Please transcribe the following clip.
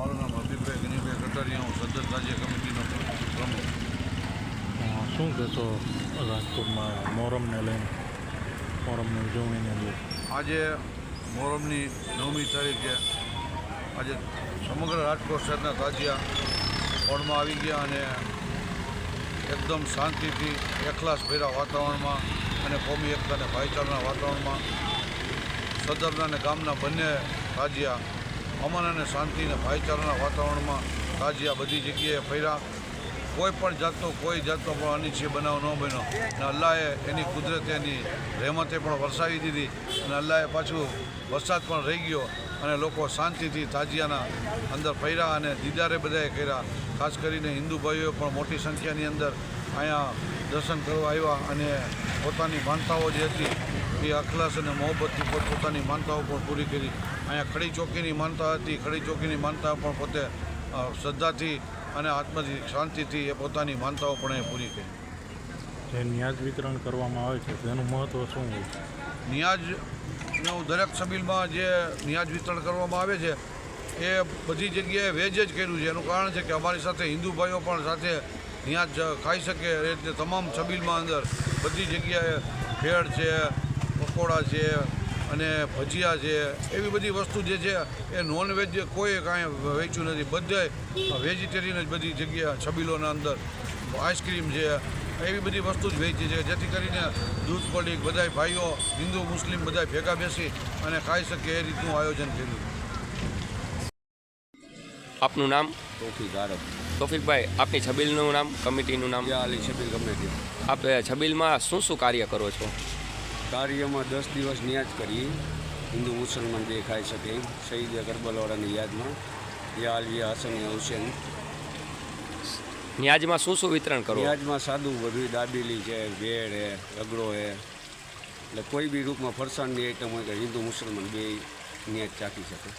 મારું નામ હબીબભાઈ ગનીભાઈ કટારિયા, હું સદ્દર રાજ્ય કમિટીનો પ્રમુખ. શું કહેશો રાજકોટમાં મોહરમને લઈને, મોહરમની ઉજવણીની અંદર? આજે મોહરમની 9મી તારીખે આજે સમગ્ર રાજકોટ શહેરના તાજિયા હોડમાં આવી ગયા અને એકદમ શાંતિથી એકલાસભર્યા વાતાવરણમાં અને કોમી એકતા અને ભાઈચારાના વાતાવરણમાં સદરના અને ગામના બંને તાજિયા અમન અને શાંતિ અને ભાઈચારાના વાતાવરણમાં તાજિયા બધી જગ્યાએ ફર્યા. કોઈ પણ જાતનો પણ અનિચ્છનીય બનાવ ન બન્યો અને અલ્લાહે એની કુદરતે એની રહેમતે પણ વરસાવી દીધી અને અલ્લાહે પાછું વરસાદ પણ રહી ગયો અને લોકો શાંતિથી તાજિયાના અંદર ફર્યા અને દીદારે બધાએ કર્યા. ખાસ કરીને હિન્દુ ભાઈઓ પણ મોટી સંખ્યાની અંદર અહીંયા દર્શન કરવા આવ્યા અને પોતાની માનતાઓ જે હતી એ અખલાસ અને મોહબ્બતથી પોતાની માનતાઓ પણ પૂરી કરી. અહીંયા ખડી ચોકીની માનતા હતી, ખડી ચોકીની માનતા પણ પોતે શ્રદ્ધાથી અને આત્મથી શાંતિથી એ પોતાની માનતાઓ પણ એ પૂરી કરી. જે નિયાજ વિતરણ કરવામાં આવે છે તેનું મહત્ત્વ શું હોય? નિયાજનું દરેક સબીલમાં જે નિયાજ વિતરણ કરવામાં આવે છે એ બધી જગ્યાએ વેજ જ કર્યું છે. એનું કારણ છે કે અમારી સાથે હિન્દુ ભાઈઓ પણ સાથે નિયાજ ખાઈ શકે એ રીતે તમામ સબીલમાં અંદર બધી જગ્યાએ ભેળ છે, પકોડા છે અને ભજીયા છે, એવી બધી વસ્તુ જે છે એ નોનવેજ કોઈ કાંઈ વેચ્યું નથી. બધે વેજીટેરિયન જ બધી જગ્યા છબીલોના અંદર આઈસ્ક્રીમ છે, એવી બધી વસ્તુ જ વેચી છે જેથી કરીને દૂધ પડીક બધા ભાઈઓ હિન્દુ મુસ્લિમ બધા ભેગા બેસી અને ખાઈ શકે એ રીતનું આયોજન કર્યું. આપનું નામ? તોફીક આરબ. તોફીકભાઈ, આપની છબીલનું નામ, કમિટીનું નામ? યા અલી છબીલ કમિટી. આપ છબીલમાં શું શું કાર્ય કરો છો? કાર્યમાં 10 દિવસ નિયાજ કરી, હિન્દુ મુસલમાન બે ખાઈ શકે. શહીદ કરબલાવાળાની યાદમાં યા અલિયા હસન હુસેન. નિયાજમાં શું શું વિતરણ કરો? નિયાજમાં સાદું બધું, દાબેલી છે, ભેળ છે, રગડો છે, એટલે કોઈ બી રૂપમાં ફરસાણની આઈટમ હોય કે હિન્દુ મુસલમાન બે નિયાજ ચાખી શકે.